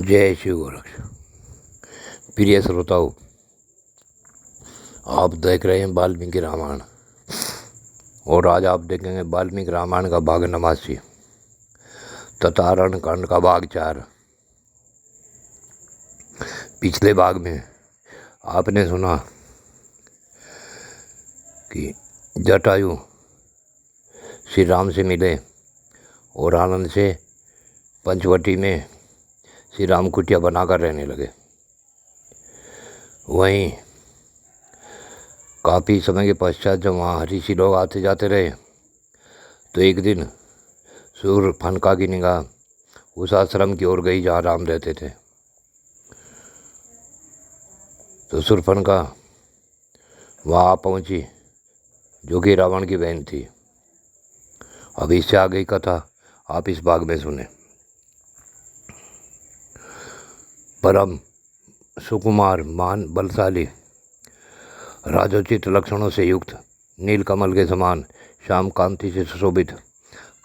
जय शिव गोरक्ष। प्रिय श्रोताओं, आप देख रहे हैं वाल्मीकि रामायण और आज आप देखेंगे वाल्मीकि रामायण का भाग 89 तथा अरण्यकांड का भाग 4। पिछले भाग में आपने सुना कि जटायु श्री राम से मिले और आनंद से पंचवटी में श्री राम कुटिया बनाकर रहने लगे। वहीं काफ़ी समय के पश्चात जब वहाँ ऋषि लोग आते जाते रहे तो एक दिन शूर्पणखा की निगाह उस आश्रम की ओर गई जहाँ राम रहते थे। तो शूर्पणखा वहाँ पहुँची, जो कि रावण की बहन थी। अब इससे आगे की कथा आप इस भाग में सुने। परम सुकुमार, महान, बलशाली, राजोचित लक्षणों से युक्त, नीलकमल के समान, श्याम कांति से सुशोभित,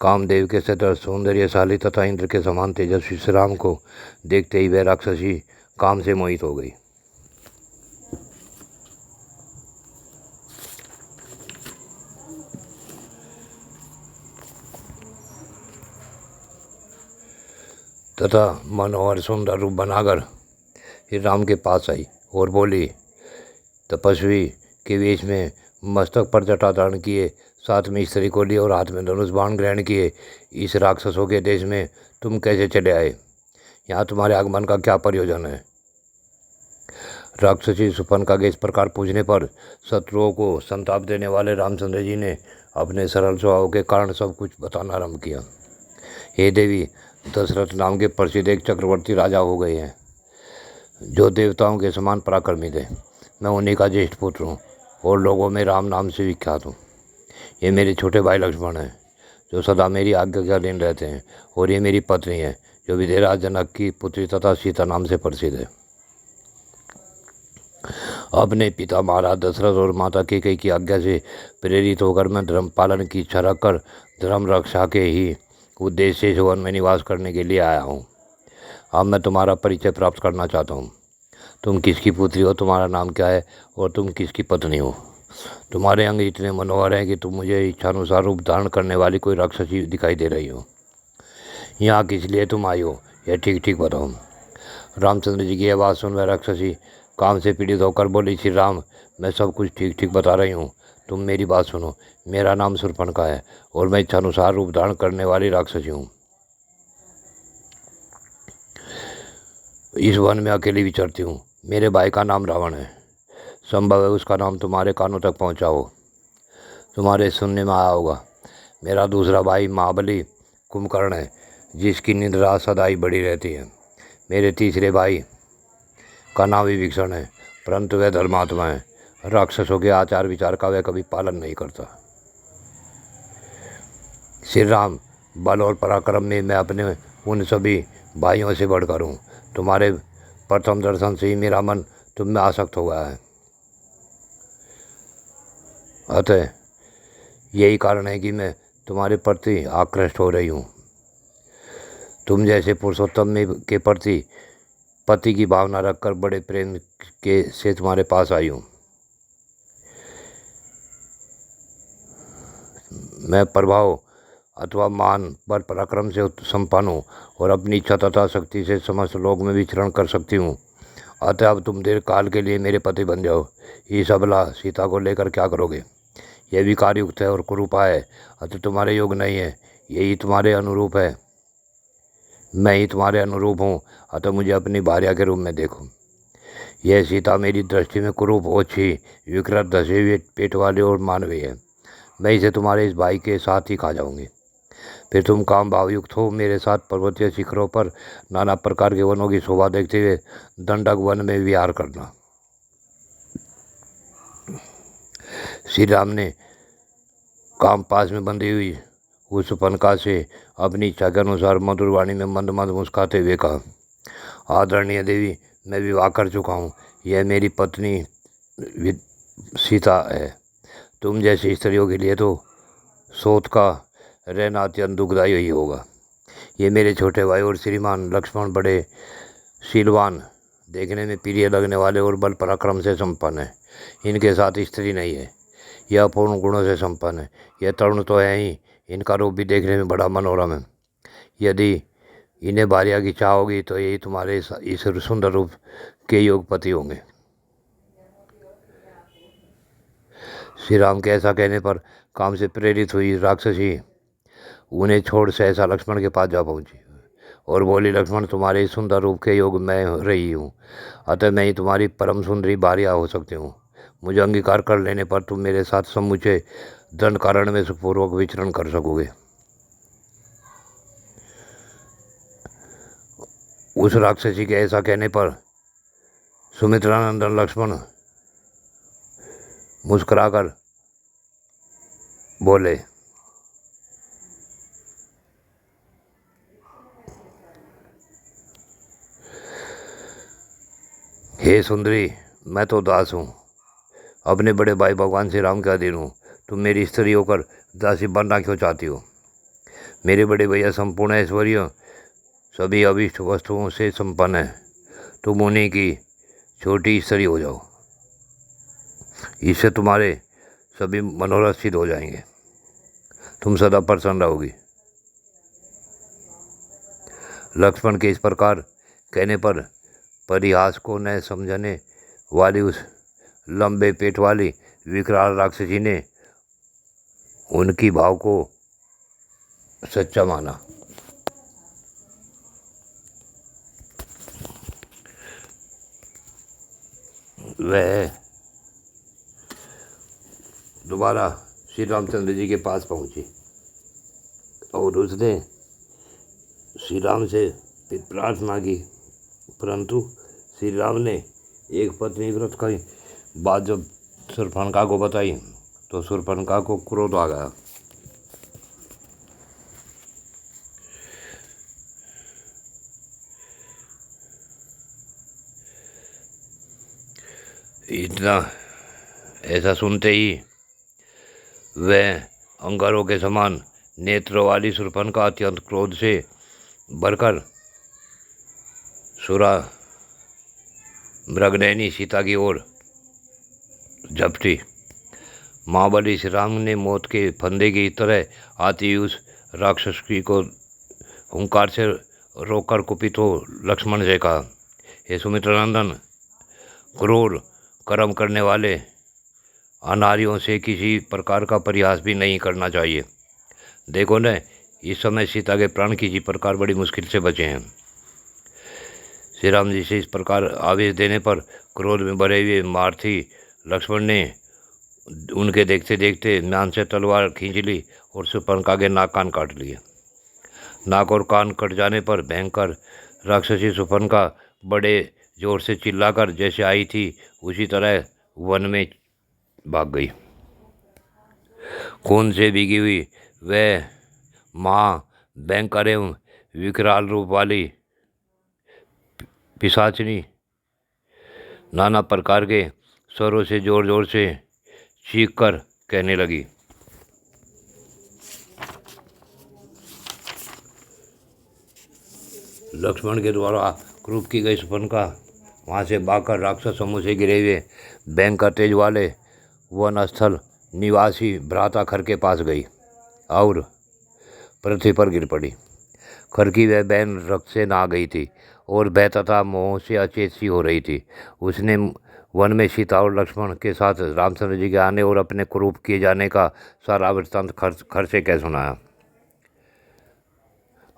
कामदेव के सदृश सौंदर्यशाली तथा इंद्र के समान तेजस्वी श्री राम को देखते ही वह राक्षसी काम से मोहित हो गई। तथा मनोहर सुंदर रूप बनाकर श्री राम के पास आई और बोली, तपस्वी के वेश में मस्तक पर जटा धारण किए, साथ में स्त्री को लिए और हाथ में धनुष बाण ग्रहण किए, इस राक्षसों के देश में तुम कैसे चले आए? यहाँ तुम्हारे आगमन का क्या प्रयोजन है? राक्षसी शूर्पणखा के इस प्रकार पूछने पर शत्रुओं को संताप देने वाले रामचंद्र जी ने अपने सरल स्वभाव के कारण सब कुछ बताना आरंभ किया। हे देवी, दशरथ नाम के प्रसिद्ध एक चक्रवर्ती राजा हो गए हैं, जो देवताओं के समान पराक्रमी थे। मैं उन्हीं का ज्येष्ठ पुत्र हूँ और लोगों में राम नाम से विख्यात हूँ। ये मेरे छोटे भाई लक्ष्मण हैं, जो सदा मेरी आज्ञा के अधीन रहते हैं, और ये मेरी पत्नी है, जो विदेहराज जनक की पुत्री तथा सीता नाम से प्रसिद्ध है। अपने पिता महाराज दशरथ और माता कैकेयी की आज्ञा से प्रेरित होकर मैं धर्म पालन की इच्छा रखकर धर्म रक्षा के ही उद्देश्य से इस वन में निवास करने के लिए आया हूँ। अब मैं तुम्हारा परिचय प्राप्त करना चाहता हूँ। तुम किसकी पुत्री हो, तुम्हारा नाम क्या है और तुम किसकी पत्नी हो? तुम्हारे अंग इतने मनोहर हैं कि तुम मुझे इच्छानुसार रूप धारण करने वाली कोई राक्षसी दिखाई दे रही हो। यहाँ किस लिए तुम आई हो, यह ठीक ठीक बताओ। रामचंद्र जी की यह बात सुन वह राक्षसी काम से पीड़ित होकर बोली, श्री राम, मैं सब कुछ ठीक ठीक बता रही हूँ, तुम मेरी बात सुनो। मेरा नाम शूर्पणखा है और मैं इच्छानुसार रूप धारण करने वाली राक्षसी हूँ। इस वन में अकेली विचरती हूँ। मेरे भाई का नाम रावण है, संभव है उसका नाम तुम्हारे कानों तक पहुँचा हो, तुम्हारे सुनने में आया होगा। मेरा दूसरा भाई महाबली कुंभकर्ण है, जिसकी निद्रा सदा ही बड़ी रहती है। मेरे तीसरे भाई का नाम विभीषण है, परंतु वह धर्मात्मा है। राक्षसों के आचार विचार का वह कभी पालन नहीं करता। श्री राम, बल और पराक्रम में मैं अपने उन सभी भाइयों से बढ़कर हूँ। तुम्हारे प्रथम दर्शन से ही मेरा मन तुम में आसक्त हो गया है। अतः यही कारण है कि मैं तुम्हारे प्रति आकृष्ट हो रही हूँ। तुम जैसे पुरुषोत्तम के प्रति पति की भावना रखकर बड़े प्रेम के से तुम्हारे पास आई हूँ। मैं प्रभाव अथवा मान बल पराक्रम से संपन्न हूँ और अपनी इच्छा तथा शक्ति से समस्त लोक में विचरण कर सकती हूँ। अतः अब तुम देर काल के लिए मेरे पति बन जाओ। इस अबला सीता को लेकर क्या करोगे? यह भी कार्ययुक्त है और कुरूपा है, अतः तुम्हारे योग नहीं है। यही तुम्हारे अनुरूप है। मैं ही तुम्हारे अनुरूप हूँ, अतः मुझे अपनी भार्या के रूप में देखो। यह सीता मेरी दृष्टि में कुरूप, ओछी, विकृत, धसे हुए पेट वाली और मानवीय है। मैं इसे तुम्हारे इस भाई के साथ ही खा जाऊंगी। फिर तुम काम भावयुक्त हो मेरे साथ पर्वतीय शिखरों पर नाना प्रकार के वनों की शोभा देखते हुए दंडक वन में विहार करना। श्री राम ने काम पास में बंधी हुई उस शूर्पणखा से अपनी इच्छा के अनुसार मधुर वाणी में मंद मंद मुस्कुराते हुए कहा, आदरणीय देवी, मैं विवाह कर चुका हूँ। यह मेरी पत्नी सीता है। तुम जैसी स्त्रियों के लिए तो शोध का रहना अत्यंत दुखदायी ही होगा। ये मेरे छोटे भाई और श्रीमान लक्ष्मण बड़े शीलवान, देखने में प्रिय लगने वाले और बल पराक्रम से संपन्न है। इनके साथ स्त्री नहीं है। यह अपूर्ण गुणों से संपन्न है। यह तरुण तो है ही, इनका रूप भी देखने में बड़ा मनोरम है। यदि इन्हें भार्या की चाह होगी तो यही तुम्हारे इस सुंदर रूप के योगपति होंगे। श्री राम के ऐसा कहने पर काम से प्रेरित हुई राक्षसी उन्हें छोड़ सहसा लक्ष्मण के पास जा पहुंची और बोली, लक्ष्मण, तुम्हारे इस सुंदर रूप के योग में रही हूँ, अतः मैं ही तुम्हारी परम सुंदरी भार्या हो सकती हूँ। मुझे अंगीकार कर लेने पर तुम मेरे साथ समूचे दंड कारण में सुखपूर्वक विचरण कर सकोगे। उस राक्षसी के ऐसा कहने पर सुमित्रानंदन लक्ष्मण मुस्कुराकर बोले, हे सुंदरी, मैं तो दास हूँ, अपने बड़े भाई भगवान श्री राम के अधीन हूँ। तुम मेरी स्त्री होकर दासी बनना क्यों चाहती हो? मेरे बड़े भैया संपूर्ण ऐश्वर्य सभी अभीष्ट वस्तुओं से संपन्न है। तुम उन्हीं की छोटी स्त्री हो जाओ, इससे तुम्हारे सभी मनोरथ सिद्ध हो जाएंगे। तुम सदा प्रसन्न रहोगी। लक्ष्मण के इस प्रकार कहने पर परिहास को न समझने वाली उस लंबे पेट वाली विकराल राक्षसी ने उनकी भाव को सच्चा माना। वह दोबारा श्री रामचंद्र जी के पास पहुंची और उसने श्री राम से प्रार्थना की, परंतु श्री राम ने एक पत्नी व्रत की बात जब शूर्पणखा को बताई तो शूर्पणखा को क्रोध आ गया। इतना ऐसा सुनते ही वह अंगारों के समान नेत्रों वाली शूर्पणखा अत्यंत क्रोध से भरकर सुरा मृगनयनी सीता की ओर झपटी। महाबली श्री राम ने मौत के फंदे की तरह आती उस राक्षसी को हुंकार से रोककर कुपित हो लक्ष्मण से कहा, हे सुमित्रानंदन, क्रूर कर्म करने वाले अनारियों से किसी प्रकार का प्रयास भी नहीं करना चाहिए। देखो न, इस समय सीता के प्राण किसी प्रकार बड़ी मुश्किल से बचे हैं। श्री राम जी से इस प्रकार आवेश देने पर क्रोध में भरे हुए मारथी लक्ष्मण ने उनके देखते देखते म्यान से तलवार खींच ली और शूर्पणखा के नाक कान काट लिए। नाक और कान कट जाने पर भयंकर राक्षसी शूर्पणखा बड़े जोर से चिल्लाकर जैसे आई थी उसी तरह वन में भाग गई। खून से भीगी हुई वह माँ भयंकर एवं विकराल रूप वाली पिशाचिनी नाना प्रकार के स्वरों से जोर जोर से चीख कर कहने लगी, लक्ष्मण के द्वारा क्रूप की गई शूर्पणखा वहाँ से भागकर राक्षस समूह से गिरे हुए भयंकर तेज वाले वन स्थल निवासी भ्राता खर के पास गई और पृथ्वी पर गिर पड़ी। खर की वह बहन रक्त से नहा गई थी और भय तथा मोह से अचेत सी हो रही थी। उसने वन में सीता और लक्ष्मण के साथ रामचंद्र जी के आने और अपने क्रूप किए जाने का सारा वृत्तांत खर से कह सुनाया।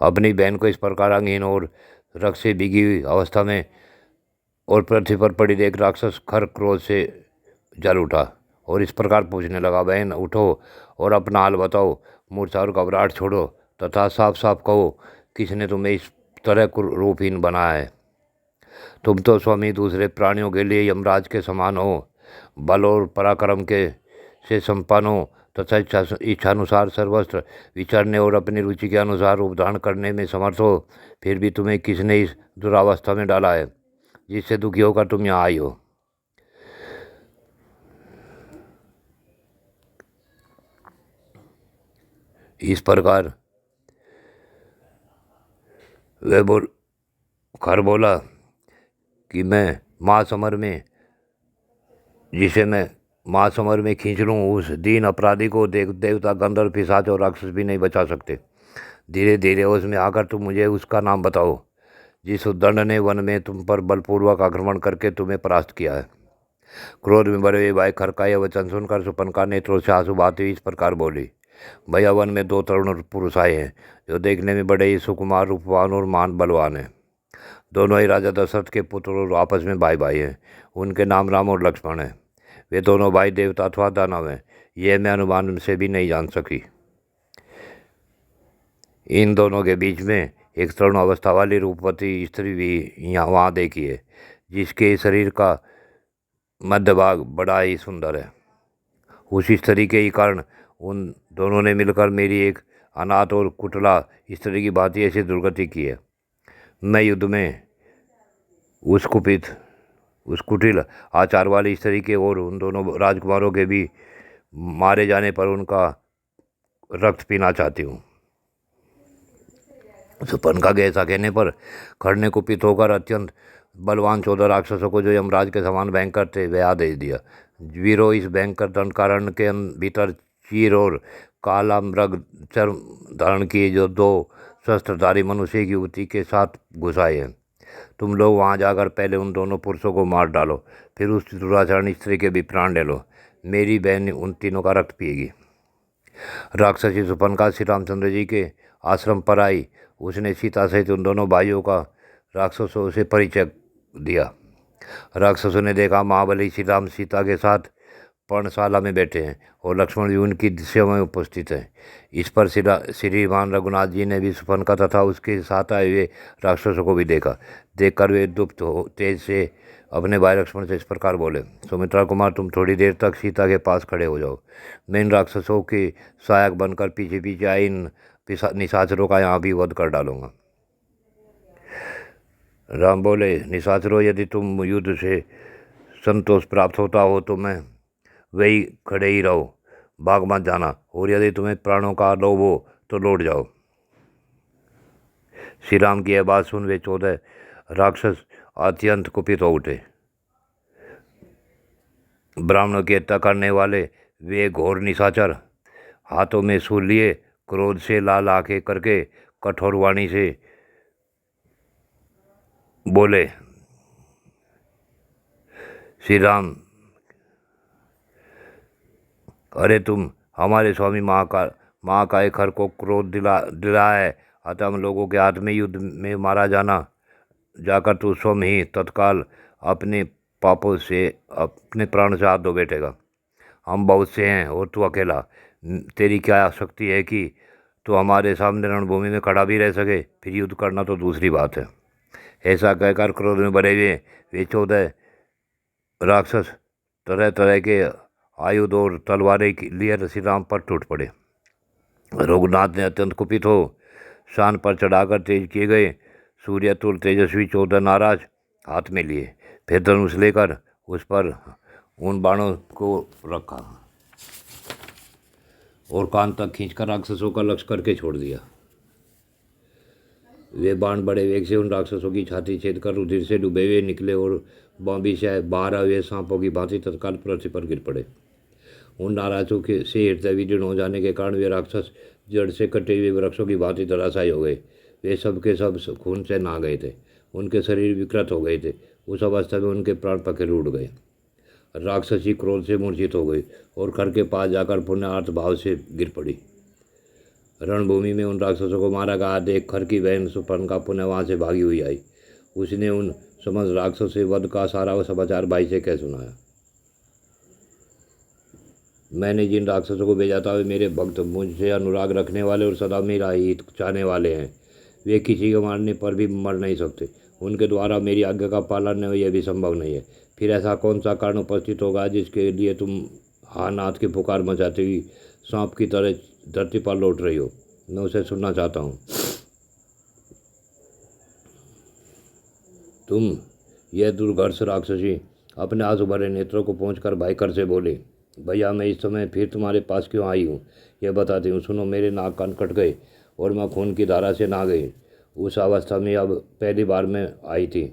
अपनी बहन को इस प्रकार अंगहीन और रक्त से भीगी हुई अवस्था में और पृथ्वी पर पड़ी देख राक्षस खर क्रोध से जल उठा और इस प्रकार पूछने लगा, बहन उठो और अपना हाल बताओ, मूर्छा और घबराहट छोड़ो तथा साफ साफ कहो, किसने तुम्हें इस तरह रूपहीन बनाया है? तुम तो स्वामी दूसरे प्राणियों के लिए यमराज के समान हो, बल और पराक्रम के से संपन्न हो तथा इच्छानुसार सर्वस्त्र विचरने और अपनी रुचि के अनुसार रूप धारण करने में समर्थ हो। फिर भी तुम्हें किसने इस दुरावस्था में डाला है जिससे दुखी होकर तुम यहाँ आई हो? इस प्रकार वह खर बोला, कि मैं महासमर में खींच लूँ, उस दीन अपराधी को देवता, गंधर्व, पिशाच और राक्षस भी नहीं बचा सकते। धीरे धीरे उसमें आकर तुम मुझे उसका नाम बताओ, जिस उद्दंड ने वन में तुम पर बलपूर्वक आक्रमण करके तुम्हें परास्त किया है। क्रोध में भरे हुए भाई खर का यह वचन सुनकर सुपनका नेत्रों से आंसू बहाती हुई इस प्रकार बोली, भैया वन में 2 तरुण पुरुष आए हैं, जो देखने में बड़े ही सुकुमार, रूपवान और महान बलवान हैं। दोनों ही राजा दशरथ के पुत्र और आपस में भाई भाई हैं। उनके नाम राम और लक्ष्मण हैं। वे दोनों भाई देवता अथवा दानव हैं, यह मैं अनुमान से भी नहीं जान सकी। इन दोनों के बीच में एक तरुण अवस्था वाली रूपवती स्त्री भी वहाँ देखी है, जिसके शरीर का मध्य भाग बड़ा ही सुंदर है। उसी स्त्री के ही कारण उन दोनों ने मिलकर मेरी एक अनाथ और कुटला स्त्री की भांति ऐसी दुर्गति की है। मैं युद्ध में उस कुटिल आचार वाली स्त्री के और उन दोनों राजकुमारों के भी मारे जाने पर उनका रक्त पीना चाहती हूँ। सुपनका के ऐसा कहने पर खर ने कुपित होकर अत्यंत बलवान 14 राक्षसों को, जो यमराज के समान भयंकर थे, वह आदेश दिया, वीरों, इस भयंकर दंडकारण्य के भीतर चीर और काला मृग चर्म धारण किए जो 2 शस्त्रधारी मनुष्य की युवती के साथ घुसाए हैं। तुम लोग वहां जाकर पहले उन दोनों पुरुषों को मार डालो, फिर उस दुराचरण स्त्री के भी प्राण ले लो। मेरी बहन उन तीनों का रक्त पिएगी। राक्षसी सुपनका श्री रामचंद्र जी के आश्रम पर आई। उसने सीता सहित उन दोनों भाइयों का राक्षसों से परिचय दिया। राक्षसों ने देखा महाबली श्री राम सीता के साथ पर्णशाला में बैठे हैं और लक्ष्मण भी उनकी सेवा में उपस्थित हैं। इस पर श्रीमान रघुनाथ जी ने भी सुपनका तथा उसके साथ आए हुए राक्षसों को भी देखा। देखकर वे दुप्त हो तेज से अपने भाई लक्ष्मण से इस प्रकार बोले, सुमित्रा कुमार, तुम थोड़ी देर तक सीता के पास खड़े हो जाओ। मैं इन राक्षसों के सहायक बनकर पीछे पीछे आए इन निशाचरों का यहाँ भी वध कर डालूंगा। राम बोले, निशाचरों, यदि तुम युद्ध से संतोष प्राप्त होता हो तो मैं वही खड़े ही रहो, भाग मत जाना, और यदि तुम्हें प्राणों का लोभ हो तो लौट जाओ। श्री राम की यह बात सुन वे 14 राक्षस अत्यंत कुपित हो उठे। ब्राह्मणों की हत्या करने वाले वे घोर निशाचर हाथों में सूल लिए क्रोध से लाल आंखें करके कठोर वाणी से बोले, श्री राम, अरे तुम हमारे स्वामी महाकाय खर को क्रोध दिला है, अतः हम लोगों के हाथ में युद्ध में मारा जाकर तू स्वयं ही तत्काल अपने पापों से अपने प्राण से हाथ धो बैठेगा। हम बहुत से हैं और तू अकेला। तेरी क्या शक्ति है कि तू हमारे सामने रणभूमि में खड़ा भी रह सके? फिर युद्ध करना तो दूसरी बात है। ऐसा कहकर क्रोध में भरे हुए वे 14 राक्षस तरह तरह के आयुध और तलवारें लिए श्री राम पर टूट पड़े। रघुनाथ ने अत्यंत कुपित हो शान पर चढ़ाकर तेज किए गए सूर्य तुल तेजस्वी 14 नाराज हाथ में लिए, फिर धनुष लेकर उस पर उन बाणों को रखा और कान तक खींचकर राक्षसों का लक्ष्य करके छोड़ दिया। वे बाण बड़े वेग से उन राक्षसों की छाती छेद कर रुधिर से डूबे हुए निकले और बांबी से बाहर हुए सांपों की भांति तत्काल पृथ्वी पर गिर पड़े। उन नाराजों के से हृदय विदीर्ण हो जाने के कारण वे राक्षस जड़ से कटे हुए वृक्षों की भांति धराशायी हो गए। वे सब के सब खून से नहा गए थे, उनके शरीर विकृत हो गए थे। उस अवस्था में उनके प्राण पखेरु उड़ गए। राक्षसी क्रोध से मूर्छित हो गई और खर के पास जाकर पुण्यार्थ भाव से गिर पड़ी। रणभूमि में उन राक्षसों को मारा गया देख खर की बहन सुपर्णका पुनः वहाँ से भागी हुई आई। उसने उन समस्त राक्षसों से वध का सारा समाचार भाई से कह सुनाया। मैंने जिन राक्षसों को भेजा था वे मेरे भक्त, मुझसे अनुराग रखने वाले और सदा मेरा हित चाहने वाले हैं। वे किसी को मारने पर भी मर नहीं सकते। उनके द्वारा मेरी आज्ञा का पालन यह भी संभव नहीं है। फिर ऐसा कौन सा कारण उपस्थित होगा जिसके लिए तुम हानाथ की पुकार मचाती हुई सांप की तरह धरती पर लौट रही हो? मैं उसे सुनना चाहता हूँ। तुम यह दुर्घर्ष राक्षसी अपने आंसू भरे नेत्रों को पहुँचकर भाई कर से बोले, भैया मैं इस समय फिर तुम्हारे पास क्यों आई हूँ यह बताती हूँ। सुनो, मेरे नाक कान कट गए और मैं खून की धारा से नहा गई। उस अवस्था में अब पहली बार मैं आई थी।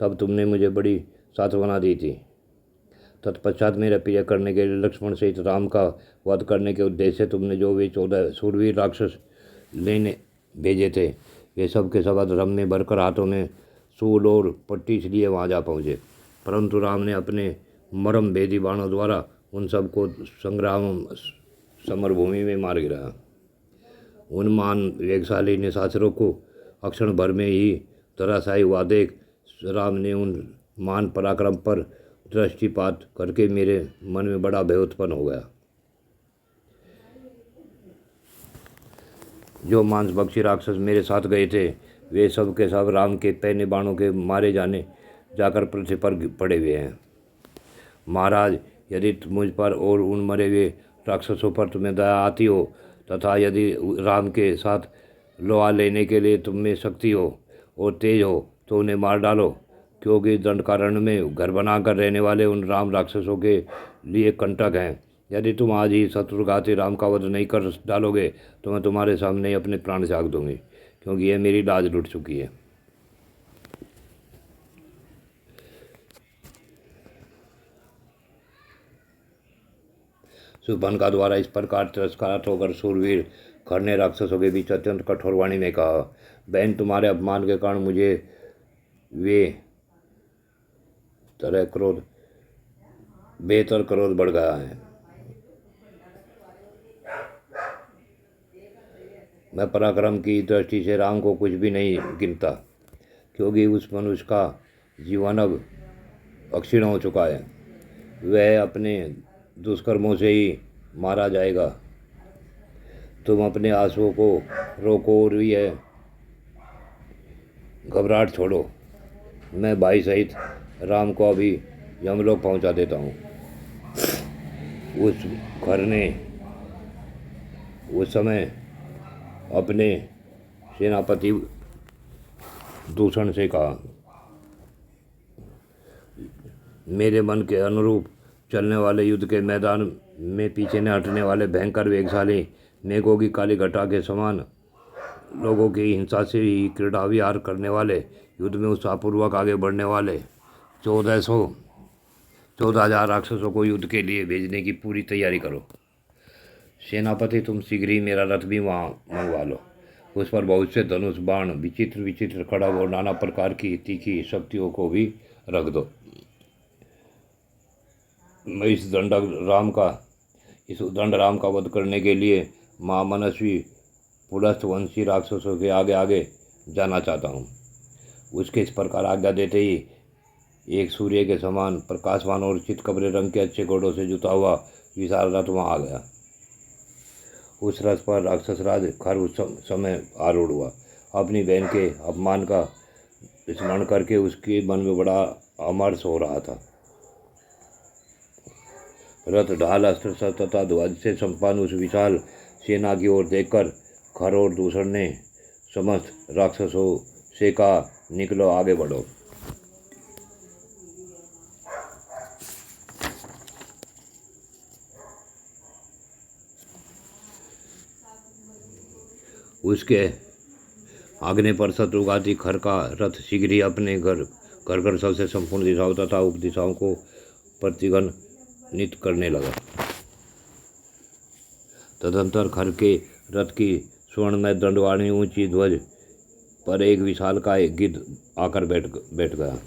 तब तुमने मुझे बड़ी सांत्वना दी थी। तत्पश्चात मेरा प्रिय करने के लिए लक्ष्मण सहित राम का वध करने के उद्देश्य से तुमने जो वे 14 सूरवीर राक्षस लेने भेजे थे, वे सब के सब रम में भरकर हाथों में सूल और पट्टी लिए वहाँ जा पहुँचे। परंतु राम ने अपने मरम भेदी बाणों द्वारा उन सबको संग्राम समरभूमि में मार गिराया। उन महान वेगशाली निशाचरों को अक्षण भर में ही धराशायी हुआ देख राम ने उन महान पराक्रम पर दृष्टिपात करके मेरे मन में बड़ा भय उत्पन्न हो गया। जो मांसभक्षी राक्षस मेरे साथ गए थे, वे सब के सब राम के पहने बाणों के मारे जाने जाकर पृथ्वी पर पड़े हुए हैं। महाराज, यदि मुझ पर और उन मरे हुए राक्षसों पर तुम्हें दया आती हो, तथा यदि राम के साथ लोहा लेने के लिए तुम में शक्ति हो और तेज हो, तो उन्हें मार डालो, क्योंकि दंडकारण्य में घर बनाकर रहने वाले उन राम राक्षसों के लिए कंटक हैं। यदि तुम आज ही शत्रुघाती राम का वध नहीं कर डालोगे, तो मैं तुम्हारे सामने ही अपने प्राण त्याग दूंगी, क्योंकि यह मेरी लाज लुट चुकी है। सुबन का द्वारा इस प्रकार तिरस्कारात होकर सूरवीर खर ने राक्षसों के बीच अत्यंत कठोर वाणी में कहा, बहन, तुम्हारे अपमान के कारण मुझे वे बेहतर क्रोध बढ़ गया है। मैं पराक्रम की दृष्टि से राम को कुछ भी नहीं गिनता, क्योंकि उस मनुष्य का जीवन अब अक्षीण हो चुका है। वह अपने दुष्कर्मों से ही मारा जाएगा। तुम अपने आंसुओं को रोको और यह घबराहट छोड़ो। मैं भाई सहित राम को अभी यमलोक पहुंचा देता हूँ। उस खर ने उस समय अपने सेनापति दूषण से कहा, मेरे मन के अनुरूप चलने वाले युद्ध के मैदान में पीछे न हटने वाले भयंकर वेगशाली मेघों की काली घटा के समान लोगों की हिंसा से ही क्रीड़ा विहार करने वाले, युद्ध में उत्साहपूर्वक आगे बढ़ने वाले 14,000 राक्षसों को युद्ध के लिए भेजने की पूरी तैयारी करो। सेनापति, तुम शीघ्र ही मेरा रथ भी वहाँ मंगवा लो। उस पर बहुत से धनुष, बाण, विचित्र विचित्र खड़ग और नाना प्रकार की तीखी शक्तियों को भी रख दो। मैं इस उद्दंड राम का वध करने के लिए महामनस्वी पुलस्त वंशी राक्षसों के आगे आगे जाना चाहता हूँ। उसके इस प्रकार आज्ञा देते ही एक सूर्य के समान प्रकाशवान और चितकबरे रंग के अच्छे घोड़ों से जुता हुआ विशाल रथ वहाँ आ गया। उस रथ पर राक्षस राज खर उस समय आरूढ़ हुआ। अपनी बहन के अपमान का स्मरण करके उसके मन में बड़ा अमर्ष हो रहा था। रथ, ढाल, अस्त्र शस्त्र तथा ध्वज से संपन्न उस विशाल सेना की ओर देखकर खर और दूषण ने समस्त राक्षसों से कहा, निकलो, आगे बढ़ो। उसके आग्ने पर शत्रुघाती खर का रथ शीघ्र ही अपने घर सबसे संपूर्ण दिशाओं तथा उप दिशाओं को प्रतिगणित करने लगा। तदंतर खर के रथ की स्वर्णमय दंडवाणी ऊंची ध्वज पर एक विशालकाय गिद्ध आकर बैठ गया,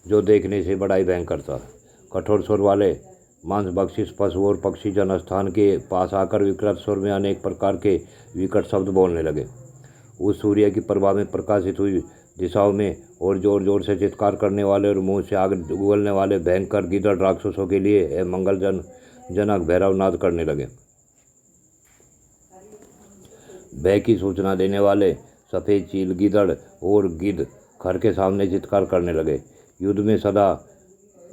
जो देखने से बड़ा ही भयंकर था। कठोर स्वर वाले मांसभक्षी पशु और पक्षी जन स्थान के पास आकर विकृत स्वर में अनेक प्रकार के विकट शब्द बोलने लगे। उस सूर्य की प्रभा में प्रकाशित हुई दिशाओं में और जोर जोर से चित्कार करने वाले और मुंह से आग उगलने वाले भयंकर गिद्धड़ राक्षसों के लिए मंगल जनक भैरवनाद करने लगे। भय की सूचना देने वाले सफ़ेद चील गिद्धड़ और गिद्ध खर के सामने चित्कार करने लगे। युद्ध में सदा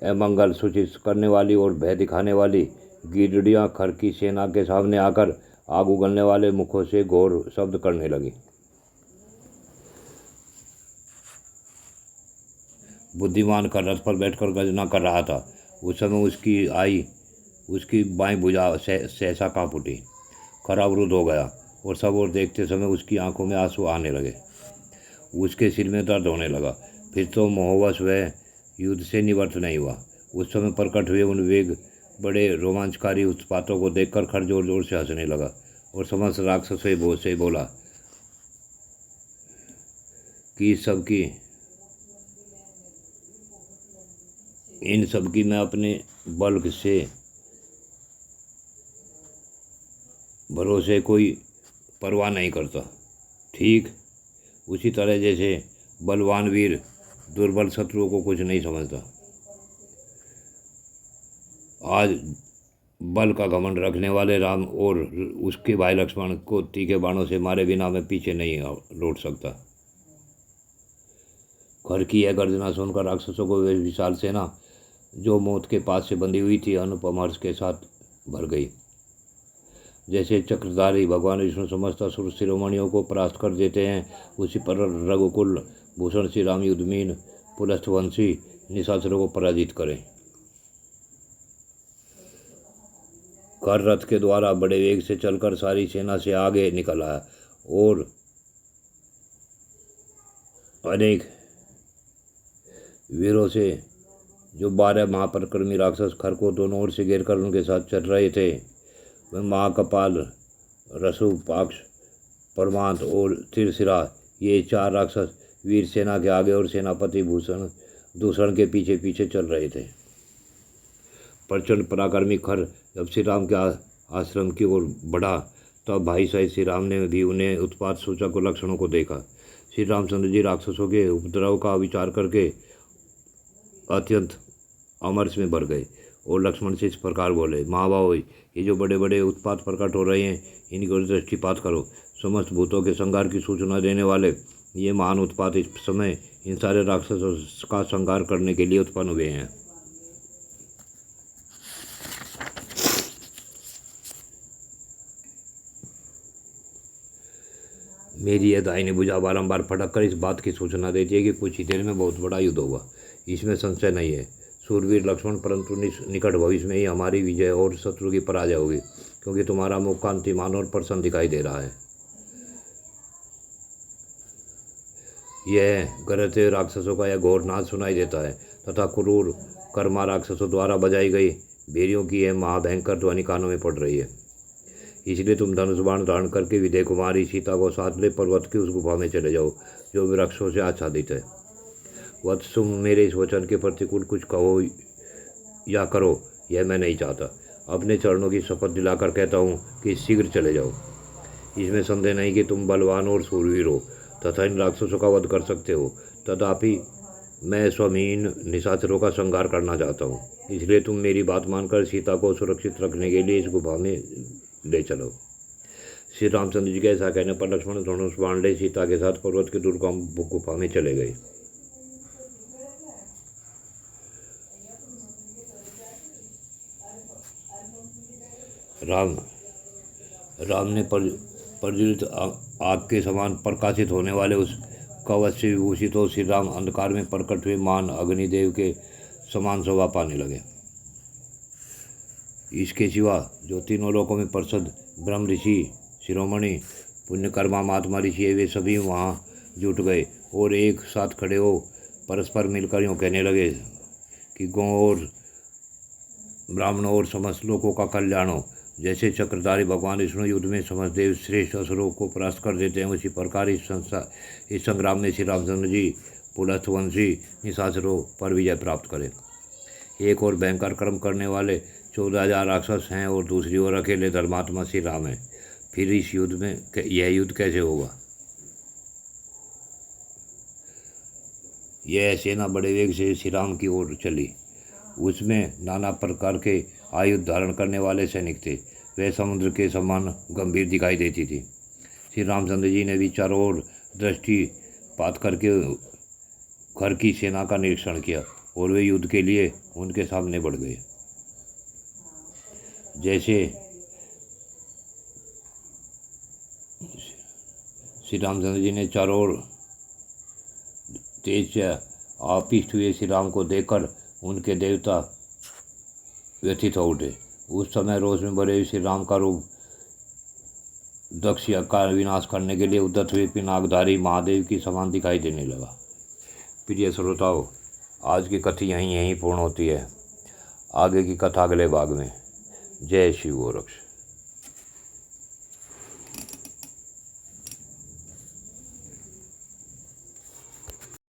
अमंगल सूचित करने वाली और भय दिखाने वाली गिद्धड़ियाँ खर की सेना के सामने आकर आग उगलने वाले मुखों से घोर शब्द करने लगी। बुद्धिमान खर रथ पर बैठकर गर्जना कर रहा था। उस समय उसकी बाएं भुजा सहसा कांप उठी। खर अवरुद्ध हो गया और सब ओर देखते समय उसकी आंखों में आंसू आने लगे। उसके सिर में दर्द होने लगा। फिर तो मोहवश वह युद्ध से निवृत्त नहीं हुआ। उस समय प्रकट हुए उन वेग बड़े रोमांचकारी उत्पातों को देखकर खर जोर जोर से हंसने लगा और समस्त राक्षसों से बोला कि इन सब की मैं अपने बल से भरोसे कोई परवाह नहीं करता। ठीक उसी तरह जैसे बलवान वीर दुर्बल शत्रुओं को कुछ नहीं समझता। आज बल का घमंड रखने वाले राम और उसके भाई लक्ष्मण को तीखे बाणों से मारे बिना मैं पीछे नहीं लौट सकता। खर की यह गर्जना सुनकर राक्षसों को वे विशाल सेना जो मौत के पास से बंधी हुई थी अनुपम हर्ष के साथ भर गई। जैसे चक्रधारी भगवान विष्णु समस्त असुर शिरोमणियों को परास्त कर देते हैं, उसी पर रघुकुल भूषण श्री राम युद्धमीन पुलस्तवंशी निशाचरों को पराजित करें। कर रथ के द्वारा बड़े वेग से चलकर सारी सेना से आगे निकल आया और अनेक वीरों से जो 12 महापराक्रमी राक्षस खर को दोनों ओर से घेर कर उनके साथ चल रहे थे, वह महाकपाल, रसुपाक्ष, परमांत और तिरसिरा, ये 4 राक्षस वीर सेना के आगे और सेनापति भूषण दूषण के पीछे पीछे चल रहे थे। प्रचंड पराक्रमी खर जब श्री राम के आश्रम की ओर बढ़ा तब भाई सहित श्री राम ने भी उन्हें उत्पात सूचक लक्षणों को देखा। श्री रामचंद्र जी राक्षसों के उपद्रव का विचार करके अत्यंत अमरस में भर गए और लक्ष्मण से इस प्रकार बोले, महाभाव, ये जो बड़े बड़े उत्पात प्रकट हो रहे हैं, इनकी ओर दृष्टिपात करो। समस्त भूतों के संहार की सूचना देने वाले ये महान उत्पात इस समय इन सारे राक्षसों का संहार करने के लिए उत्पन्न हुए हैं। मेरी यह दाहिनी भुजा बारंबार फटक कर इस बात की सूचना देती है कि कुछ ही देर में बहुत बड़ा युद्ध होगा। इसमें संशय नहीं है सूरवीर लक्ष्मण, परंतु निकट भविष्य में ही हमारी विजय और शत्रु की पराजय होगी, क्योंकि तुम्हारा मुख कांतिमान और प्रसन्न दिखाई दे रहा है। यह गरजते राक्षसों का यह घोर नाद सुनाई देता है तथा क्रूर कर्मा राक्षसों द्वारा बजाई गई भेरियों की यह महाभयंकर ध्वनि कानों में पड़ रही है। इसलिए तुम धनुष बाण धारण करके विदय कुमारी सीता को साथ ले पर्वत की उस गुफा में चले जाओ जो वृक्षों से आच्छादित है। वत्स, तुम मेरे इस वचन के प्रतिकूल कुछ कहो या करो, यह मैं नहीं चाहता। अपने चरणों की शपथ दिलाकर कहता हूँ कि शीघ्र चले जाओ। इसमें संदेह नहीं कि तुम बलवान और सूरवीर हो तथा इन राक्षसों का वध कर सकते हो, तथापि मैं स्वमीन निशाचरों का संहार करना चाहता हूँ। इसलिए तुम मेरी बात मानकर सीता को सुरक्षित रखने के लिए इस गुफा में ले चलो। श्री रामचंद्र जी के ऐसा कहने पर लक्ष्मण धनुष बाण ले सीता के साथ पर्वत की दुर्गम गुफा में चले गए। राम ने प्रज्वलित आग के समान प्रकाशित होने वाले उस कवच से विभूषित हो श्री राम अंधकार में प्रकट हुए महान अग्निदेव के समान शोभा पाने लगे। इसके सिवा जो तीनों लोकों में प्रसिद्ध ब्रह्म ऋषि, शिरोमणि, पुण्यकर्मा, महात्मा ऋषि, वे सभी वहाँ जुट गए और एक साथ खड़े हो परस्पर मिलकर यूँ कहने लगे कि गौ और ब्राह्मणों और समस्त लोगों का कल्याण हो। जैसे चक्रधारी भगवान विष्णु युद्ध में समस्त देव श्रेष्ठ असुरों को परास्त कर देते हैं, उसी प्रकार इस संग्राम में श्री रामचंद्र जी पुलस्तवंशी निशाचरों पर विजय प्राप्त करें। एक और भयंकर कर्म करने वाले 14,000 राक्षस हैं और दूसरी ओर अकेले धर्मात्मा श्री राम हैं। फिर इस युद्ध में यह युद्ध कैसे होगा? यह सेना बड़े वेग से श्री राम की ओर चली। उसमें नाना प्रकार के आयुध धारण करने वाले सैनिक थे। वह समुद्र के समान गंभीर दिखाई देती थी। श्री रामचंद्र जी ने भी चारों ओर दृष्टिपात करके खर की सेना का निरीक्षण किया और वे युद्ध के लिए उनके सामने बढ़ गए। जैसे श्री रामचंद्र जी ने चारों ओर तेज से आपिष्ट हुए श्री राम को देखकर उनके देवता व्यथित हो उठे। उस समय रोष में भरे श्री राम का रूप दक्ष का विनाश करने के लिए उद्यत हुए पिनाकधारी महादेव की समान दिखाई देने लगा। प्रिय श्रोताओं, आज की कथा यहीं पूर्ण होती है। आगे की कथा अगले भाग में। जय शिव गोरक्ष।